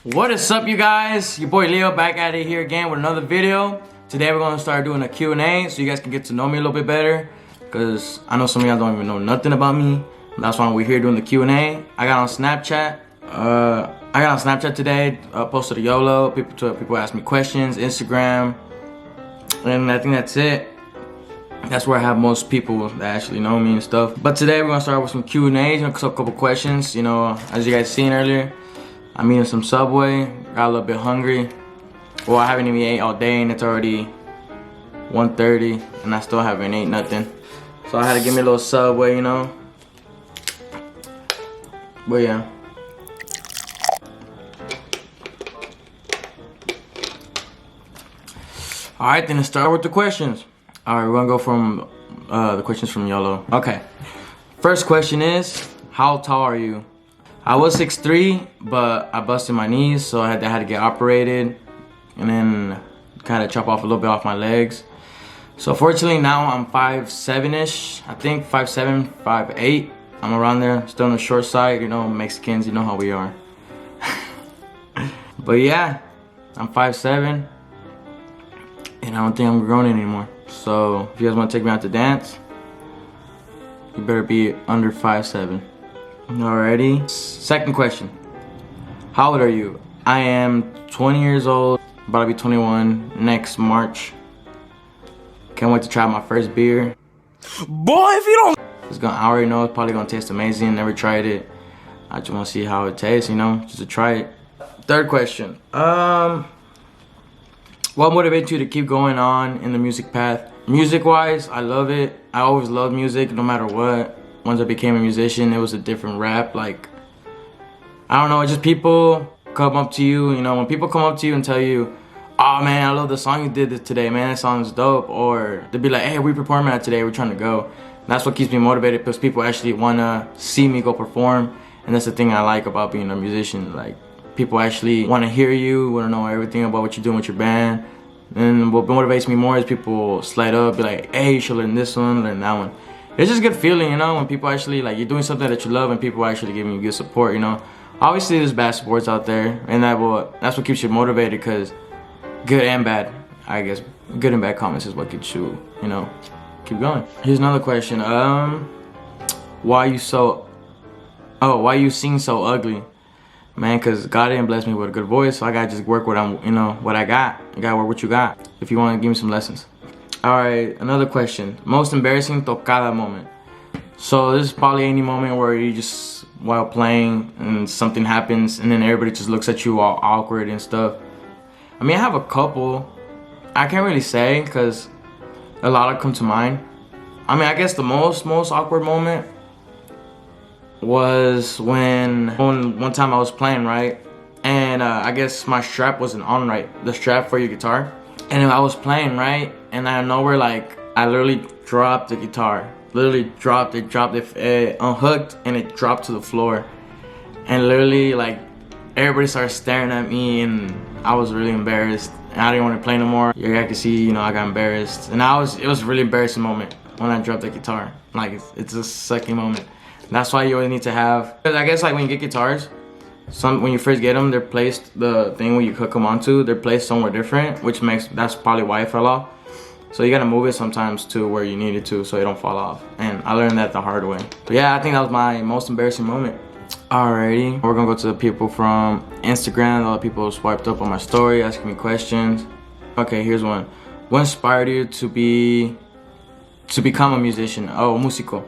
What is up, you guys? Your boy Leo back at it here again with another video. Today we're gonna start doing a Q&A so you guys can get to know me a little bit better, because I know some of y'all don't even know nothing about me. That's why we're here doing the Q&A. I got on Snapchat. Today. Posted a YOLO. People asked me questions. Instagram, and I think that's it. That's where I have most people that actually know me and stuff. But today we're gonna start with some Q&As and a couple questions. You know, as you guys seen earlier, I'm eating some Subway. Got a little bit hungry. Well, I haven't even ate all day and it's already 1:30 and I still haven't ate nothing. So I had to give me a little Subway, you know. But yeah. Alright, then let's start with the questions. Alright, we're gonna go from the questions from YOLO. Okay. First question is, how tall are you? I was 6'3", but I busted my knees, so I had to get operated and then kind of chop off a little bit off my legs. So fortunately now I'm 5'7"-ish. I think 5'7", 5'8". I'm around there, still on the short side, you know, Mexicans, you know how we are. But yeah, I'm 5'7", and I don't think I'm growing anymore. So if you guys want to take me out to dance, you better be under 5'7". Alrighty. Second question. How old are you? I am 20 years old, about to be 21 next March. Can't wait to try my first beer. Boy, if you don't, I already know it's probably gonna taste amazing. Never tried it. I just wanna see how it tastes, you know, just to try it. Third question. What motivates you to keep going on in the music path? Music-wise, I love it. I always loved music, no matter what. Once I became a musician, it was a different rap. Like, I don't know, it's just people come up to you, you know, when people come up to you and tell you, oh man, I love the song you did today, man, that song's dope. Or they'll be like, hey, we performing that today, we're trying to go. And that's what keeps me motivated, because people actually wanna see me go perform. And that's the thing I like about being a musician. Like, people actually wanna hear you, wanna know everything about what you're doing with your band. And what motivates me more is people slide up, be like, hey, you should learn this one, learn that one. It's just a good feeling, you know, when people actually, like, you're doing something that you love and people actually giving you good support, you know. Obviously, there's bad supports out there, and that's what keeps you motivated, because good and bad, I guess, good and bad comments is what keeps you, you know, keep going. Here's another question. Why you sing so ugly? Man, because God didn't bless me with a good voice, so I gotta just work what I got. You gotta work what you got if you want to give me some lessons. Alright, another question. Most embarrassing tocada moment. So this is probably any moment where you just, while playing, and something happens, and then everybody just looks at you all awkward and stuff. I mean, I have a couple. I can't really say, because a lot come to mind. I mean, I guess the most awkward moment was when one time I was playing, right? And I guess my strap wasn't on right, the strap for your guitar. And I was playing, right? And out of nowhere, like, I literally dropped the guitar. Literally dropped it, unhooked, and it dropped to the floor. And literally, like, everybody started staring at me, and I was really embarrassed. And I didn't want to play no more. Yeah, I could see, you know, I got embarrassed. And it was a really embarrassing moment when I dropped the guitar. Like, it's a sucky moment. That's why you always need to have, because I guess, like, when you get guitars, when you first get them, they're placed, the thing where you hook them onto, they're placed somewhere different, that's probably why it fell off. So you gotta move it sometimes to where you need it to, so it don't fall off. And I learned that the hard way. But yeah, I think that was my most embarrassing moment. Alrighty, we're gonna go to the people from Instagram. All the people swiped up on my story, asking me questions. Okay, here's one. What inspired you to become a musician? Oh, músico.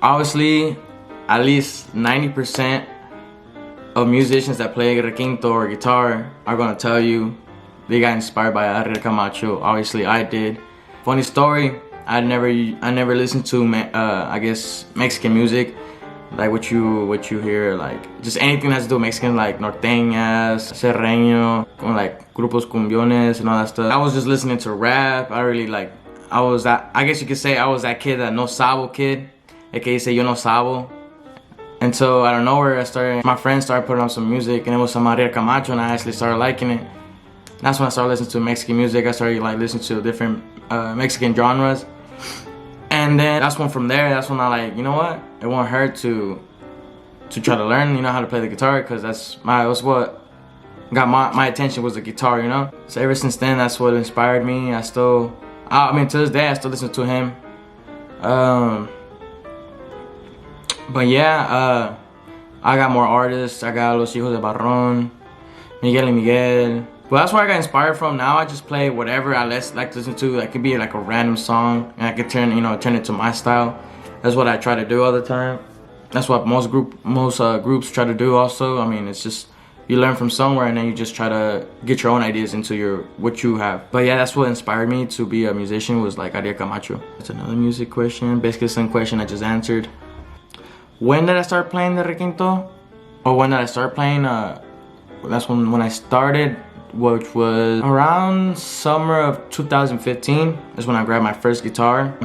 Obviously, at least 90% of musicians that play requinto or guitar are gonna tell you they got inspired by Ariel Camacho. Obviously, I did. Funny story, I never listened to I guess Mexican music, like what you hear, like just anything that has to do with Mexican, like norteñas, serreño, like grupos cumbiones and all that stuff. I was just listening to rap. I guess you could say I was that kid, that no sabo kid, aka say yo no sabo. Until out of nowhere, my friends started putting on some music, and it was some Ariel Camacho, and I actually started liking it. That's when I started listening to Mexican music. I started like listening to different Mexican genres. And then that's when from there, that's when I like, you know what? It won't hurt to to try to learn, you know, how to play the guitar, because that's what got my attention, was the guitar, you know. So ever since then, that's what inspired me. I mean, to this day, I still listen to him. But yeah, I got more artists. I got Los Hijos de Barron, Miguel y Miguel. But that's where I got inspired from. Now I just play whatever I like to listen to. That could be like a random song, and I could turn it to my style. That's what I try to do all the time. That's what most groups try to do also. I mean, it's just, you learn from somewhere and then you just try to get your own ideas into what you have. But yeah, that's what inspired me to be a musician, was like Ariel Camacho. That's another music question, basically the same question I just answered. When did I start playing the requinto? Or when did I start playing? That's when I started, which was around summer of 2015. Is when I grabbed my first guitar.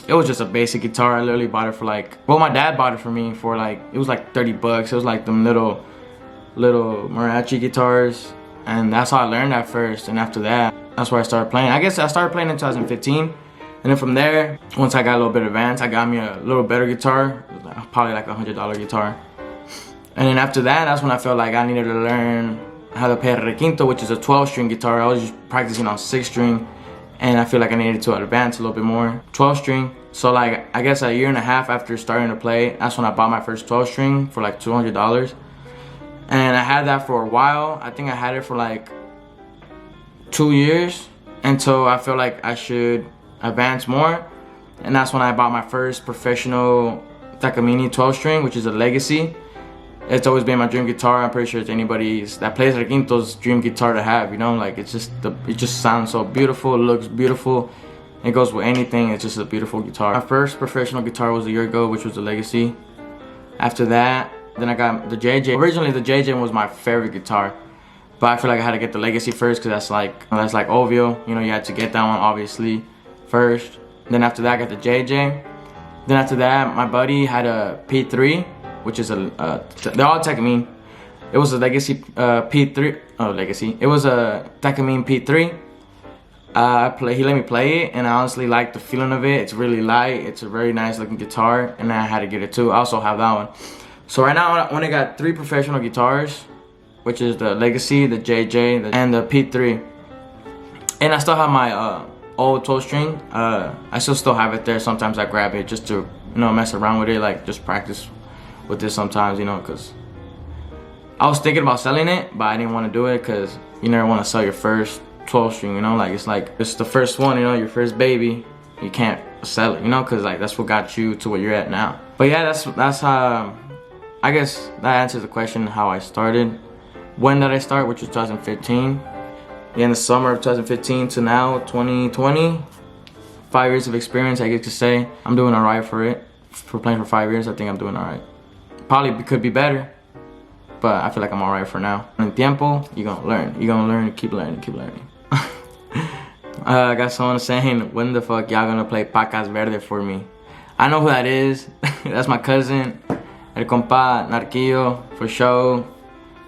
It was just a basic guitar. I literally bought it for like, well, my dad bought it for me for like, it was like 30 bucks. It was like them little mariachi guitars. And that's how I learned at first. And after that, that's where I started playing. I guess I started playing in 2015. And then from there, once I got a little bit advanced, I got me a little better guitar. Probably like $100 guitar. And then after that, that's when I felt like I needed to learn how to play a requinto, which is a 12-string guitar. I was just practicing on 6-string. And I feel like I needed to advance a little bit more. 12-string. So like, I guess a year and a half after starting to play, that's when I bought my first 12-string for like $200. And I had that for a while. I think I had it for like 2 years until I felt like I should advance more. And that's when I bought my first professional Takamine 12-string, which is a Legacy. It's always been my dream guitar. I'm pretty sure it's anybody's that plays requinto's dream guitar to have, you know. Like, it just sounds so beautiful, it looks beautiful, it goes with anything. It's just a beautiful guitar. My first professional guitar was a year ago, which was the Legacy. After that, then I got the JJ. Originally the JJ was my favorite guitar, but I feel like I had to get the Legacy first, because that's like obvio, you know. You had to get that one obviously first. Then after that I got the JJ. Then after that, my buddy had a P3, which is they're all Takamine. It was a Legacy P3. Oh, Legacy. It was a Takamine P3. He let me play it, and I honestly like the feeling of it. It's really light. It's a very nice looking guitar, and I had to get it too. I also have that one. So right now, I only got 3 professional guitars, which is the Legacy, the JJ, and the P3. And I still have my old 12-string. I still have it there. Sometimes I grab it just to, you know, mess around with it, like just practice with this sometimes, you know, because I was thinking about selling it, but I didn't want to do it, because you never want to sell your first 12-string, you know. Like, it's the first one, you know, your first baby. You can't sell it, you know, because like that's what got you to where you're at now. But yeah, that's how, I guess that answers the question how I started. When did I start? Which was 2015. Yeah, in the summer of 2015 to now 2020. 5 years of experience, I get to say. I'm doing alright for it. For playing for 5 years, I think I'm doing alright. Probably could be better, but I feel like I'm alright for now. In tiempo, you're gonna learn. You're gonna learn, keep learning, keep learning. I got someone saying, when the fuck y'all gonna play Pacas Verde for me? I know who that is. That's my cousin, El Compa Narquillo, for sure.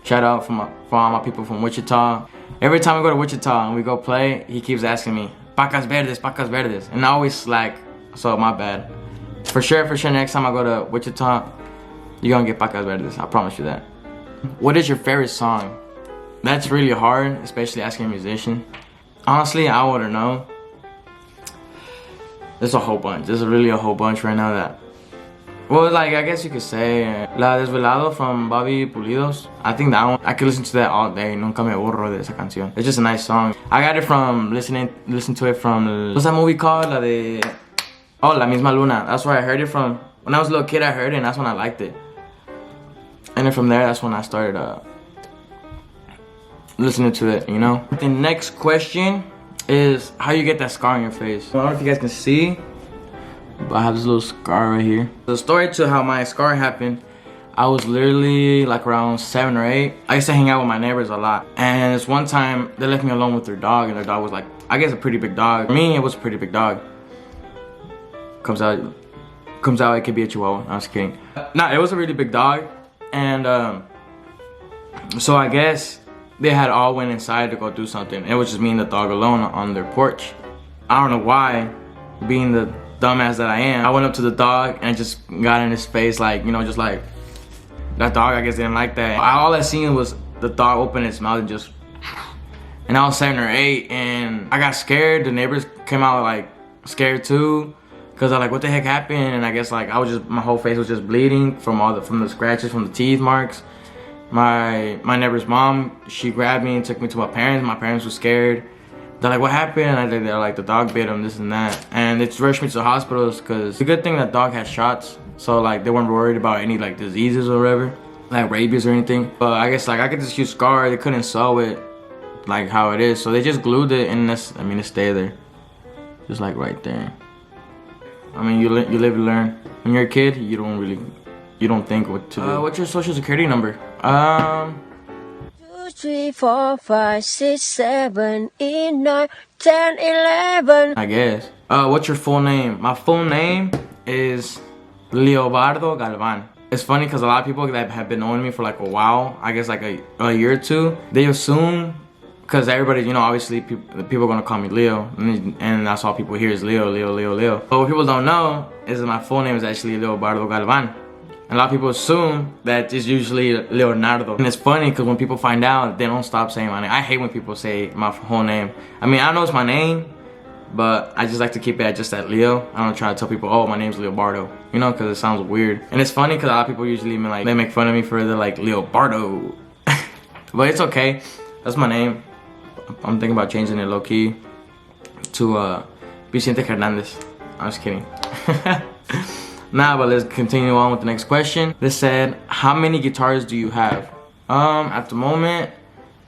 Shout out for all my people from Wichita. Every time we go to Wichita and we go play, he keeps asking me, Pacas Verdes, Pacas Verdes. And I always slack, so my bad. For sure, next time I go to Wichita, you're gonna get Pacas Verdes, I promise you that. What is your favorite song? That's really hard, especially asking a musician. Honestly, I wouldn't know. There's a whole bunch. There's really a whole bunch right now that, well, like, I guess you could say La Desvelado from Bobby Pulidos. I think that one, I could listen to that all day. Nunca me aburro de esa canción. It's just a nice song. I got it from listen to it from, what's that movie called? La de, oh, La Misma Luna. That's where I heard it from. When I was a little kid, I heard it, and that's when I liked it. And then from there, that's when I started listening to it, you know? The next question is how you get that scar on your face. I don't know if you guys can see, but I have this little scar right here. The story to how my scar happened, I was literally like around 7 or 8. I used to hang out with my neighbors a lot. And this one time, they left me alone with their dog, and their dog was like, I guess a pretty big dog. For me, it was a pretty big dog. Comes out, it could be a Chihuahua. I'm just kidding. Nah, it was a really big dog. And so I guess they had all went inside to go do something. It was just me and the dog alone on their porch. I don't know why, being the dumbass that I am, I went up to the dog and just got in his face, like, you know, just like that dog, I guess, didn't like that. All I seen was the dog open its mouth and just, and I was 7 or 8, and I got scared. The neighbors came out like scared too, cause I'm like, what the heck happened? And I guess like my whole face was just bleeding from the scratches, from the teeth marks. My neighbor's mom, she grabbed me and took me to my parents. My parents were scared. They're like, what happened? And they're like, the dog bit him, this and that. And it's rushed me to the hospitals, cause the good thing that dog had shots, so like they weren't worried about any like diseases or whatever, like rabies or anything. But I guess like I could just use scar. They couldn't sew it like how it is, so they just glued it, and it stayed there, just like right there. I mean, you live and learn. When you're a kid, you don't think what to do. What's your social security number? 2, 3, 4, 5, 6, 7, 8, 9, 10, 11. I guess. What's your full name? My full name is Leobardo Galvan. It's funny because a lot of people that have been knowing me for like a while, I guess like a year or two, they assume, because everybody, you know, obviously people are gonna call me Leo, and that's all people hear is Leo. But what people don't know is that my full name is actually Leobardo Galvan. And a lot of people assume that it's usually Leonardo. And it's funny because when people find out, they don't stop saying my name. I hate when people say my whole name. I mean, I know it's my name, but I just like to keep it at just that Leo. I don't try to tell people, oh, my name's Leobardo, you know, because it sounds weird. And it's funny because a lot of people usually like, they make fun of me for the like Leobardo. But it's okay. That's my name. I'm thinking about changing it low key to Vicente Hernandez. I'm just kidding. Nah, but let's continue on with the next question. This said, how many guitars do you have? At the moment,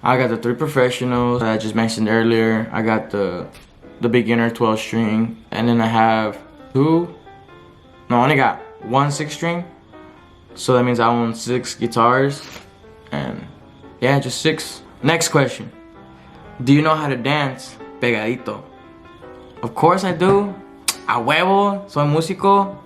I got the 3 professionals that I just mentioned earlier. I got the beginner 12 string, and then I have I only got 1 6-string. So that means I own 6 guitars, and yeah, just 6. Next question. Do you know how to dance pegadito? Of course I do. A huevo, soy músico.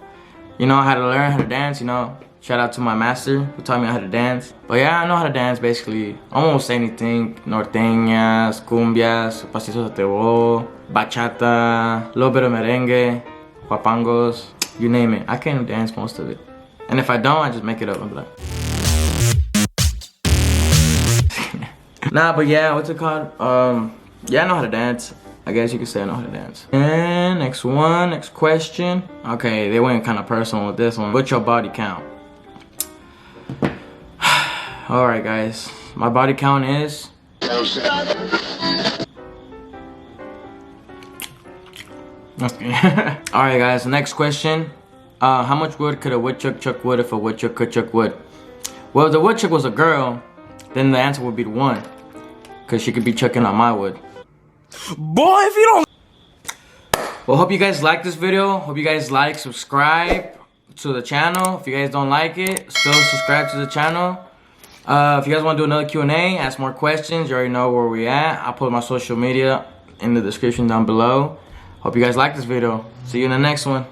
You know how to learn how to dance, you know. Shout out to my master who taught me how to dance. But yeah, I know how to dance basically almost anything. Norteñas, cumbias, pasitos de tebo, bachata, a little bit of merengue, guapangos, you name it. I can dance most of it. And if I don't, I just make it up and be like. Nah, but yeah, what's it called? Yeah, I know how to dance. I guess you could say I know how to dance. And next question. Okay, they went kind of personal with this one. What's your body count? Alright guys, my body count is... Alright guys, the next question. How much wood could a woodchuck chuck wood if a woodchuck could chuck wood? Well, if the woodchuck was a girl, then the answer would be 1. Because she could be chucking on my wood. Boy, if you don't... Well, hope you guys like this video. Hope you guys subscribe to the channel. If you guys don't like it, still subscribe to the channel. If you guys want to do another Q&A, ask more questions, you already know where we at. I'll put my social media in the description down below. Hope you guys like this video. See you in the next one.